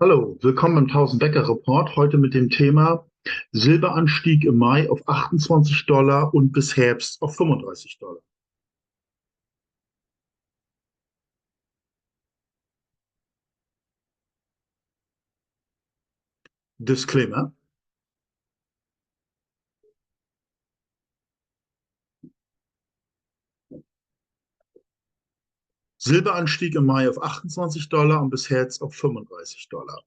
Hallo, willkommen im 1000 Bäcker Report. Heute mit dem Thema Silberanstieg im Mai auf 28 Dollar und bis Herbst auf 35 Dollar. Disclaimer. Silberanstieg im Mai auf 28 Dollar und bis Herbst auf 35 Dollar.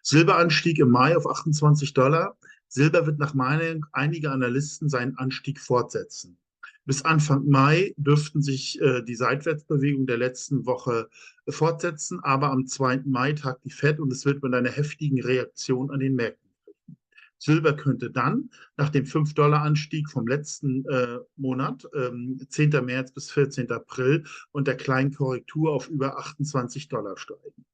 Silberanstieg im Mai auf 28 Dollar. Silber wird nach Meinung einiger Analysten seinen Anstieg fortsetzen. Bis Anfang Mai dürften sich die Seitwärtsbewegung der letzten Woche fortsetzen, aber am 2. Mai tagt die Fed und es wird mit einer heftigen Reaktion an den Märkten. Silber könnte dann nach dem 5-Dollar-Anstieg vom letzten Monat, 10. März bis 14. April, und der kleinen Korrektur auf über 28 Dollar steigen.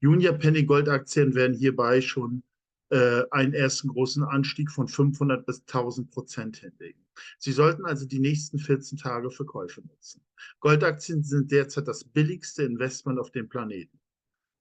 Junior Penny Goldaktien werden hierbei schon einen ersten großen Anstieg von 500 bis 1000% hinlegen. Sie sollten also die nächsten 14 Tage für Käufe nutzen. Goldaktien sind derzeit das billigste Investment auf dem Planeten.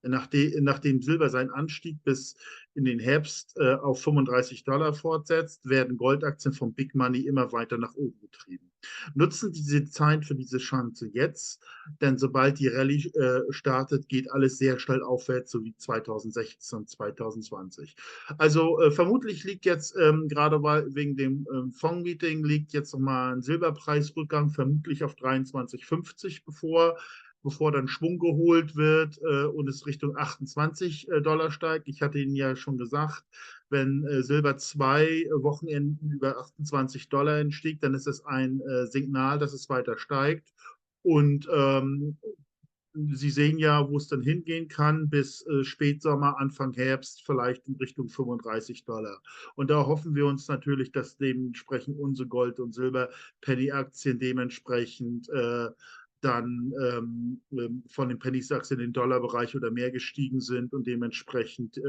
Nachdem Silber seinen Anstieg bis in den Herbst auf 35 Dollar fortsetzt, werden Goldaktien vom Big Money immer weiter nach oben getrieben. Nutzen Sie die Zeit für diese Chance jetzt, denn sobald die Rallye startet, geht alles sehr schnell aufwärts, so wie 2016 und 2020. Also vermutlich liegt jetzt gerade wegen dem Fondsmeeting liegt jetzt nochmal ein Silberpreisrückgang vermutlich auf 23,50 bevor dann Schwung geholt wird und es Richtung 28 Dollar steigt. Ich hatte Ihnen ja schon gesagt, wenn Silber 2 Wochenenden über 28 Dollar entsteigt, dann ist es ein Signal, dass es weiter steigt. Und Sie sehen ja, wo es dann hingehen kann, bis Spätsommer, Anfang Herbst, vielleicht in Richtung 35 Dollar. Und da hoffen wir uns natürlich, dass dementsprechend unsere Gold- und Silber-Penny-Aktien dementsprechend dann von den Penny-Aktien in den Dollarbereich oder mehr gestiegen sind und dementsprechend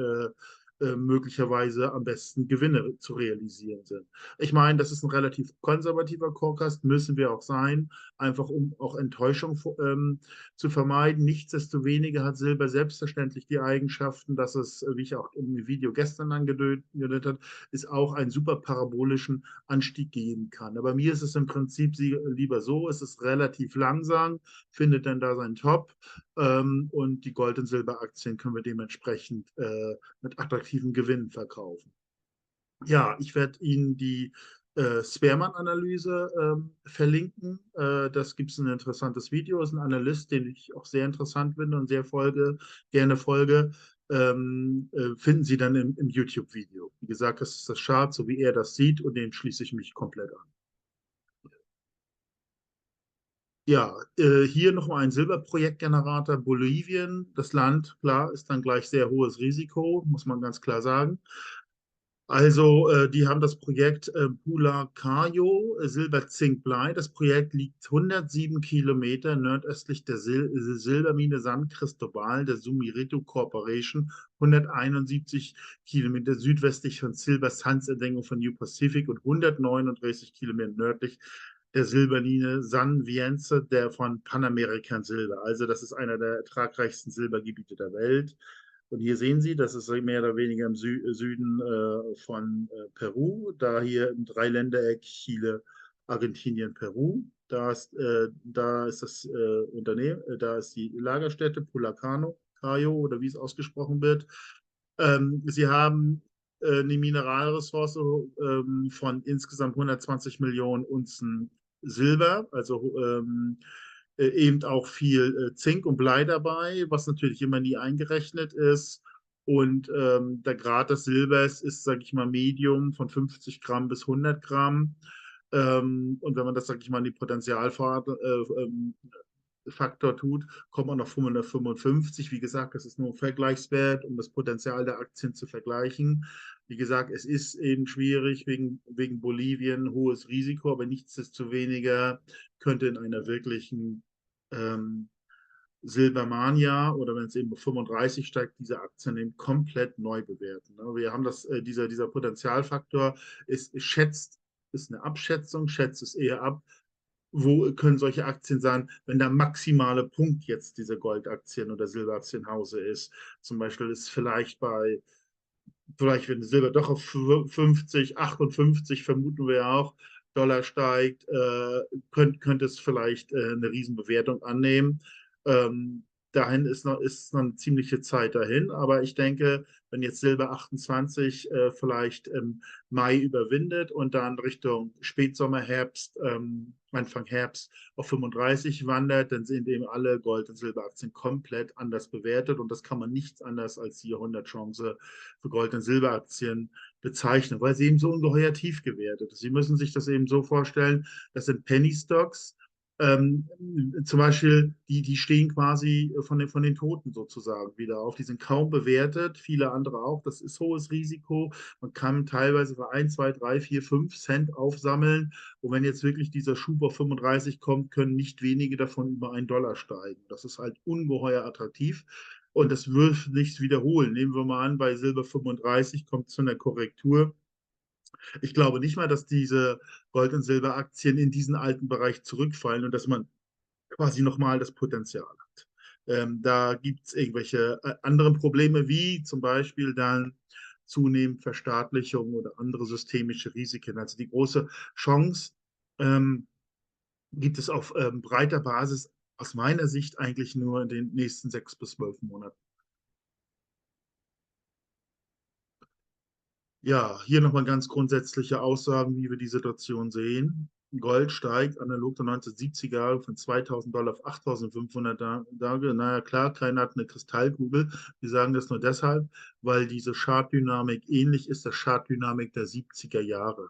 möglicherweise am besten Gewinne zu realisieren sind. Ich meine, das ist ein relativ konservativer Forecast, müssen wir auch sein, einfach um auch Enttäuschung zu vermeiden. Nichtsdestoweniger hat Silber selbstverständlich die Eigenschaften, dass es, wie ich auch im Video gestern angedeutet habe, ist auch einen super parabolischen Anstieg geben kann. Aber mir ist es im Prinzip lieber so, es ist relativ langsam, findet dann da seinen Top und die Gold- und Silberaktien können wir dementsprechend mit attraktiven Gewinnen verkaufen. Ja, ich werde Ihnen die Spearman-Analyse verlinken. Das gibt es ein interessantes Video, ist ein Analyst, den ich auch sehr interessant finde und gerne folge. Finden Sie dann im YouTube-Video. Wie gesagt, das ist das Chart, so wie er das sieht, und dem schließe ich mich komplett an. Ja, hier nochmal ein Silberprojektgenerator Bolivien. Das Land, klar, ist dann gleich sehr hohes Risiko, muss man ganz klar sagen. Also, die haben das Projekt Pula-Cayo, Silber, Zink, Blei. Das Projekt liegt 107 Kilometer nordöstlich der Silbermine San Cristobal der Sumirito Corporation, 171 Kilometer südwestlich von Silver Sands Entdeckung von New Pacific und 139 Kilometer nördlich der Silbermine San Vicente, der von Pan American Silver. Also, das ist einer der ertragreichsten Silbergebiete der Welt. Und hier sehen Sie, das ist mehr oder weniger im Süden von Peru, da hier im Dreiländereck Chile, Argentinien, Peru. Da ist das Unternehmen, da ist die Lagerstätte Pulacano, Cayo oder wie es ausgesprochen wird. Sie haben eine Mineralressource von insgesamt 120 Millionen Unzen Silber, also eben auch viel Zink und Blei dabei, was natürlich immer nie eingerechnet ist. Und der Grad des Silbers ist, sage ich mal, Medium von 50 Gramm bis 100 Gramm. Und wenn man das, sage ich mal, in die Potentialfaktor tut, kommt man auf 555. Wie gesagt, das ist nur ein Vergleichswert, um das Potenzial der Aktien zu vergleichen. Wie gesagt, es ist eben schwierig wegen Bolivien, hohes Risiko, aber nichtsdestoweniger könnte in einer wirklichen ähm, Silbermania oder wenn es eben 35 steigt, diese Aktien eben komplett neu bewerten. Wir haben dieser Potenzialfaktor ist eine Abschätzung, schätzt es eher ab, wo können solche Aktien sein, wenn der maximale Punkt jetzt dieser Goldaktien oder Silberaktienhause ist. Zum Beispiel ist vielleicht wenn Silber doch auf 50, 58, vermuten wir ja auch, Dollar steigt, könnte es vielleicht eine Riesenbewertung annehmen. Dahin ist noch eine ziemliche Zeit dahin, aber ich denke, wenn jetzt Silber 28 vielleicht im Mai überwindet und dann Richtung Spätsommer, Herbst, Anfang Herbst auf 35 wandert, dann sind eben alle Gold- und Silberaktien komplett anders bewertet und das kann man nichts anderes als die Jahrhundertchance für Gold- und Silberaktien bezeichnen, weil sie eben so ungeheuer tief gewertet ist. Sie müssen sich das eben so vorstellen, das sind Penny Stocks. Zum Beispiel, die stehen quasi von den Toten sozusagen wieder auf. Die sind kaum bewertet, viele andere auch. Das ist hohes Risiko. Man kann teilweise für 1, 2, 3, 4, 5 Cent aufsammeln. Und wenn jetzt wirklich dieser Schub auf 35 kommt, können nicht wenige davon über $1 steigen. Das ist halt ungeheuer attraktiv. Und das wird nichts wiederholen. Nehmen wir mal an, bei Silber 35 kommt es zu einer Korrektur. Ich glaube nicht mal, dass diese Gold- und Silberaktien in diesen alten Bereich zurückfallen und dass man quasi nochmal das Potenzial hat. Da gibt es irgendwelche anderen Probleme, wie zum Beispiel dann zunehmend Verstaatlichung oder andere systemische Risiken. Also die große Chance ähm, gibt es auf breiter Basis aus meiner Sicht eigentlich nur in den nächsten 6 bis 12 Monaten. Ja, hier nochmal ganz grundsätzliche Aussagen, wie wir die Situation sehen. Gold steigt analog der 1970er Jahre von $2.000 auf 8.500 Tage. Naja, klar, keiner hat eine Kristallkugel. Wir sagen das nur deshalb, weil diese Chartdynamik ähnlich ist der Chartdynamik der 70er Jahre.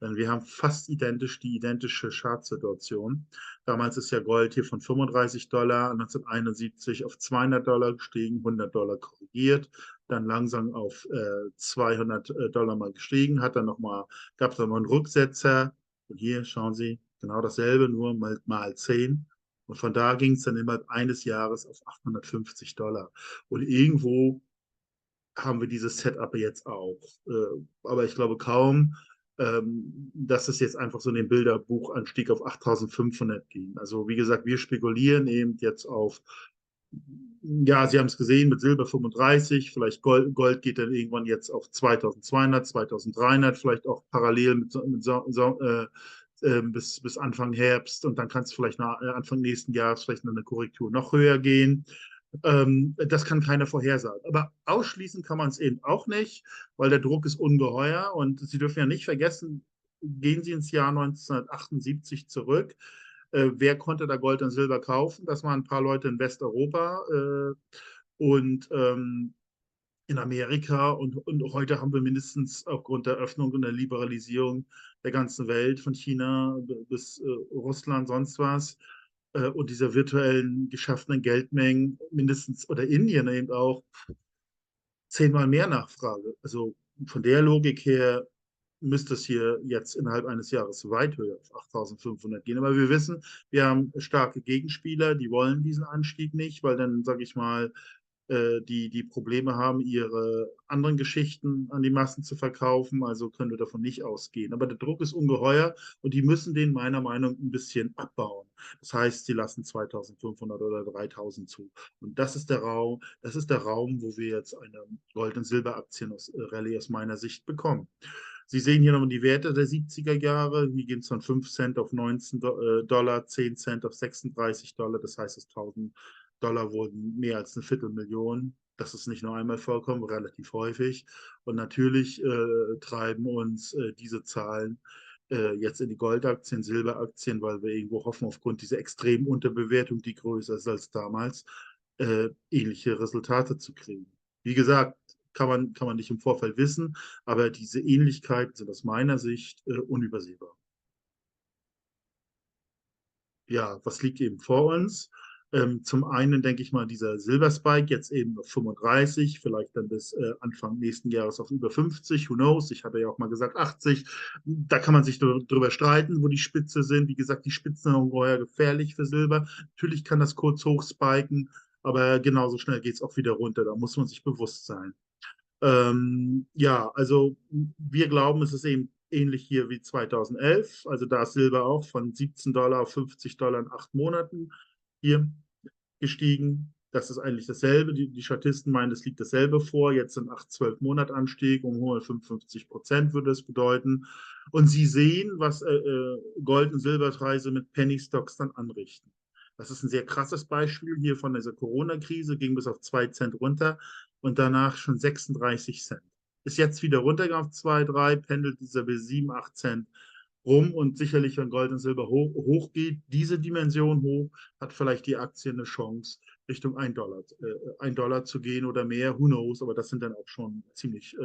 Denn wir haben fast die identische Chartsituation. Damals ist ja Gold hier von $35 1971 auf $200 gestiegen, $100 korrigiert, dann langsam auf $200 mal gestiegen, gab es dann noch einen Rücksetzer. Und hier schauen Sie, genau dasselbe, nur mal 10. Und von da ging es dann innerhalb eines Jahres auf $850. Und irgendwo haben wir dieses Setup jetzt auch. Aber ich glaube kaum, dass es jetzt einfach so in den Bilderbuchanstieg auf 8.500 ging. Also wie gesagt, wir spekulieren eben jetzt auf, ja, Sie haben es gesehen mit Silber 35, vielleicht Gold geht dann irgendwann jetzt auf 2.200, 2.300, vielleicht auch parallel bis Anfang Herbst und dann kann es vielleicht nach Anfang nächsten Jahres vielleicht eine Korrektur noch höher gehen. Das kann keiner vorhersagen. Aber ausschließen kann man es eben auch nicht, weil der Druck ist ungeheuer und Sie dürfen ja nicht vergessen, gehen Sie ins Jahr 1978 zurück. Wer konnte da Gold und Silber kaufen? Das waren ein paar Leute in Westeuropa und in Amerika. Und heute haben wir mindestens aufgrund der Öffnung und der Liberalisierung der ganzen Welt, von China bis Russland, sonst was, und dieser virtuellen geschaffenen Geldmengen mindestens, oder Indien eben auch, 10-mal mehr Nachfrage. Also von der Logik her müsste es hier jetzt innerhalb eines Jahres weit höher auf 8.500 gehen. Aber wir wissen, wir haben starke Gegenspieler, die wollen diesen Anstieg nicht, weil dann, sage ich mal, die Probleme haben, ihre anderen Geschichten an die Massen zu verkaufen. Also können wir davon nicht ausgehen. Aber der Druck ist ungeheuer und die müssen den meiner Meinung nach ein bisschen abbauen. Das heißt, sie lassen 2.500 oder 3.000 zu. Und das ist der Raum, wo wir jetzt eine Gold- und Silberaktien-Rallye aus meiner Sicht bekommen. Sie sehen hier nochmal die Werte der 70er Jahre. Hier gehen es von 5 Cent auf $19, 10 Cent auf $36. Das heißt, das $1.000 wurden mehr als eine Viertelmillion. Das ist nicht nur einmal vorkommen, relativ häufig. Und natürlich treiben uns diese Zahlen jetzt in die Goldaktien, Silberaktien, weil wir irgendwo hoffen, aufgrund dieser extremen Unterbewertung, die größer ist als damals, ähnliche Resultate zu kriegen. Wie gesagt, kann man nicht im Vorfeld wissen, aber diese Ähnlichkeiten sind aus meiner Sicht unübersehbar. Ja, was liegt eben vor uns? Zum einen denke ich mal, dieser Silberspike jetzt eben auf 35, vielleicht dann bis Anfang nächsten Jahres auf über 50, who knows? Ich hatte ja auch mal gesagt 80. Da kann man sich drüber streiten, wo die Spitze sind. Wie gesagt, die Spitzen sind ungeheuer gefährlich für Silber. Natürlich kann das kurz hochspiken, aber genauso schnell geht es auch wieder runter. Da muss man sich bewusst sein. Ja, also wir glauben, es ist eben ähnlich hier wie 2011. Also da ist Silber auch von 17 Dollar auf 50 Dollar in 8 Monaten hier gestiegen. Das ist eigentlich dasselbe. Die Statisten meinen, es liegt dasselbe vor. Jetzt sind 8-12 Monat Anstieg um 155% würde es bedeuten. Und Sie sehen, was Gold- und Silberpreise mit Penny Stocks dann anrichten. Das ist ein sehr krasses Beispiel hier von dieser Corona-Krise, ging bis auf 2 Cent runter und danach schon 36 Cent. Ist jetzt wieder runtergegangen auf 2, 3, pendelt dieser bis 7, 8 Cent rum und sicherlich, wenn Gold und Silber hochgeht, diese Dimension hoch, hat vielleicht die Aktie eine Chance, Richtung 1 Dollar zu gehen oder mehr, who knows, aber das sind dann auch schon ziemlich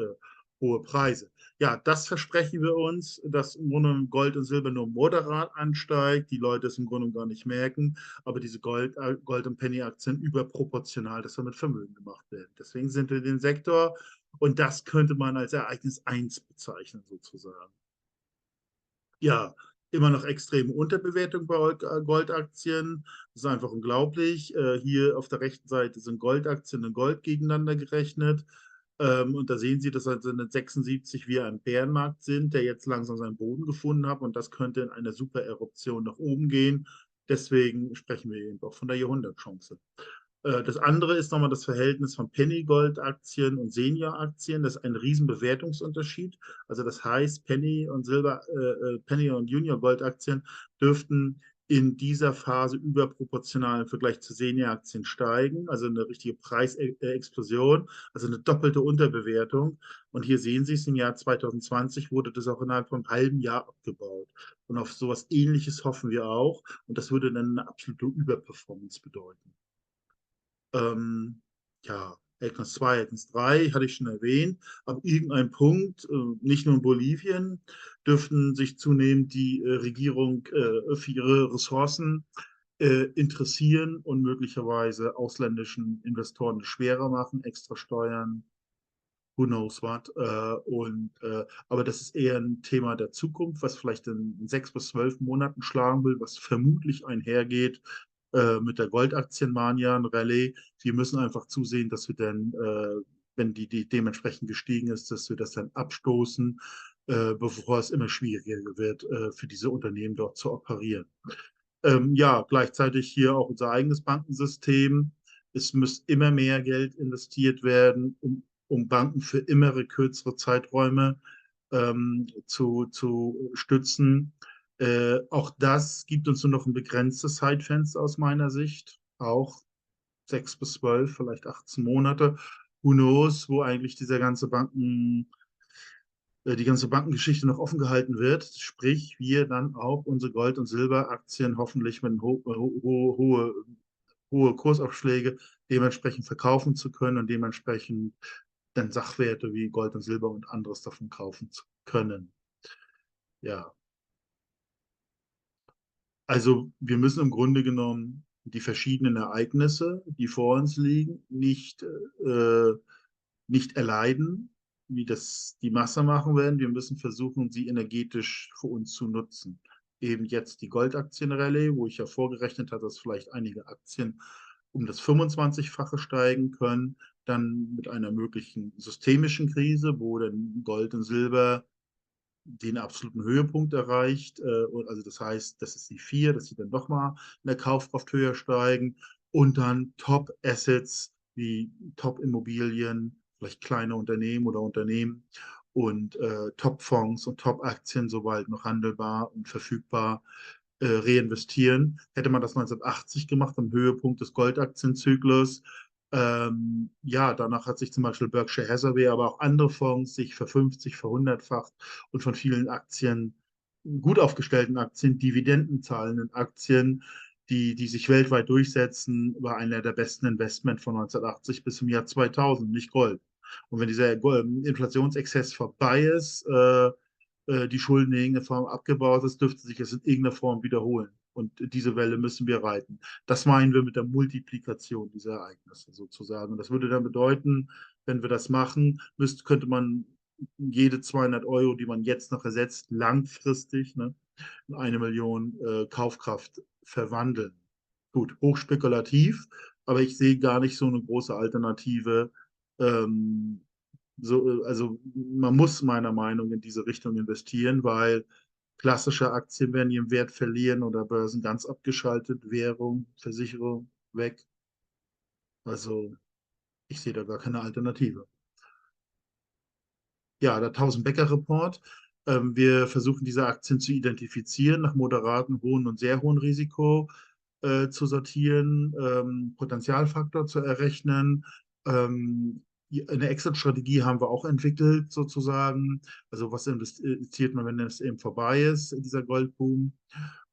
hohe Preise. Ja, das versprechen wir uns, dass im Grunde Gold und Silber nur moderat ansteigt, die Leute es im Grunde gar nicht merken, aber diese Gold- und Penny-Aktien überproportional, dass damit Vermögen gemacht werden. Deswegen sind wir in den Sektor und das könnte man als Ereignis 1 bezeichnen, sozusagen. Ja, immer noch extreme Unterbewertung bei Goldaktien. Das ist einfach unglaublich. Hier auf der rechten Seite sind Goldaktien und Gold gegeneinander gerechnet. Und da sehen Sie, dass also 76 wir ein Bärenmarkt sind, der jetzt langsam seinen Boden gefunden hat. Und das könnte in einer Super-Eruption nach oben gehen. Deswegen sprechen wir eben auch von der Jahrhundertchance. Das andere ist nochmal das Verhältnis von Penny-Gold-Aktien und Senior-Aktien. Das ist ein Riesenbewertungsunterschied. Also das heißt, Penny- und Junior-Gold-Aktien dürften in dieser Phase überproportional im Vergleich zu Senior-Aktien steigen. Also eine richtige Preisexplosion, also eine doppelte Unterbewertung. Und hier sehen Sie es, im Jahr 2020 wurde das auch innerhalb von einem halben Jahr abgebaut. Und auf sowas Ähnliches hoffen wir auch. Und das würde dann eine absolute Überperformance bedeuten. Ja, Erkenntnis 2, Erkenntnis 3 hatte ich schon erwähnt. Ab irgendeinem Punkt, nicht nur in Bolivien, dürften sich zunehmend die Regierung für ihre Ressourcen interessieren und möglicherweise ausländischen Investoren schwerer machen, extra Steuern, who knows what. Aber das ist eher ein Thema der Zukunft, was vielleicht in 6 bis 12 Monaten schlagen will, was vermutlich einhergeht mit der Goldaktienmania, ein Rallye. Wir müssen einfach zusehen, dass wir dann, wenn die dementsprechend gestiegen ist, dass wir das dann abstoßen, bevor es immer schwieriger wird, für diese Unternehmen dort zu operieren. Ja, gleichzeitig hier auch unser eigenes Bankensystem. Es muss immer mehr Geld investiert werden, um Banken für immer kürzere Zeiträume zu stützen. Auch das gibt uns nur noch ein begrenztes Zeitfenster aus meiner Sicht. Auch 6 bis 12, vielleicht 18 Monate. Who knows, wo eigentlich die ganze Bankengeschichte noch offen gehalten wird. Sprich, wir dann auch unsere Gold- und Silberaktien hoffentlich mit hohe Kursaufschläge dementsprechend verkaufen zu können und dementsprechend dann Sachwerte wie Gold und Silber und anderes davon kaufen zu können. Ja, also wir müssen im Grunde genommen die verschiedenen Ereignisse, die vor uns liegen, nicht erleiden, wie das die Masse machen werden. Wir müssen versuchen, sie energetisch für uns zu nutzen. Eben jetzt die Goldaktienrallye, wo ich ja vorgerechnet habe, dass vielleicht einige Aktien um das 25-fache steigen können. Dann mit einer möglichen systemischen Krise, wo dann Gold und Silber den absoluten Höhepunkt erreicht. Also das heißt, das ist die 4, dass sie dann nochmal in der Kaufkraft höher steigen. Und dann Top-Assets wie Top-Immobilien, vielleicht kleine Unternehmen oder Unternehmen und Top-Fonds und Top-Aktien, sobald noch handelbar und verfügbar, reinvestieren. Hätte man das 1980 gemacht, am Höhepunkt des Goldaktienzyklus, ja, danach hat sich zum Beispiel Berkshire Hathaway, aber auch andere Fonds sich verfünfzig, verhundertfacht und von vielen Aktien, gut aufgestellten Aktien, dividendenzahlenden Aktien, die sich weltweit durchsetzen, war einer der besten Investments von 1980 bis zum Jahr 2000, nicht Gold. Und wenn dieser Inflationsexzess vorbei ist, die Schulden in irgendeiner Form abgebaut ist, dürfte sich das in irgendeiner Form wiederholen. Und diese Welle müssen wir reiten. Das meinen wir mit der Multiplikation dieser Ereignisse sozusagen. Und das würde dann bedeuten, wenn wir das machen, könnte man jede 200 Euro, die man jetzt noch ersetzt, langfristig, ne, in 1 Million Kaufkraft verwandeln. Gut, hochspekulativ, aber ich sehe gar nicht so eine große Alternative, ähm, Also man muss meiner Meinung nach in diese Richtung investieren, weil klassische Aktien werden ihren Wert verlieren oder Börsen ganz abgeschaltet, Währung, Versicherung weg. Also ich sehe da gar keine Alternative. Ja, der 1000-Becker-Report. Wir versuchen diese Aktien zu identifizieren, nach moderaten, hohen und sehr hohen Risiko zu sortieren, Potenzialfaktor zu errechnen. Eine Exit-Strategie haben wir auch entwickelt, sozusagen. Also was investiert man, wenn es eben vorbei ist, dieser Goldboom?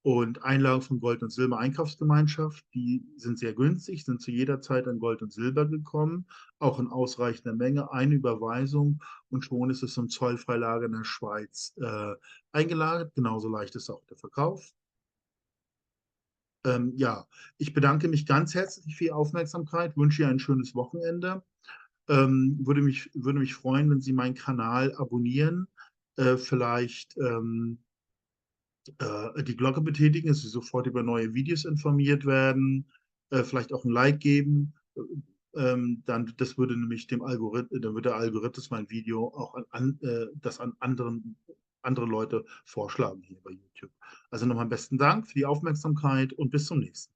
Und Einlagen von Gold- und Silber-Einkaufsgemeinschaft, die sind sehr günstig, sind zu jeder Zeit an Gold und Silber gekommen, auch in ausreichender Menge. Eine Überweisung und schon ist es zum Zollfreilager in der Schweiz eingelagert. Genauso leicht ist auch der Verkauf. Ja, ich bedanke mich ganz herzlich für Ihre Aufmerksamkeit, wünsche Ihnen ein schönes Wochenende. Würde mich freuen, wenn Sie meinen Kanal abonnieren, vielleicht die Glocke betätigen, dass Sie sofort über neue Videos informiert werden, vielleicht auch ein Like geben. Dann, das würde nämlich dem Algorithmus, dann wird der Algorithmus mein Video auch das an andere Leute vorschlagen hier bei YouTube. Also nochmal besten Dank für die Aufmerksamkeit und bis zum nächsten Mal.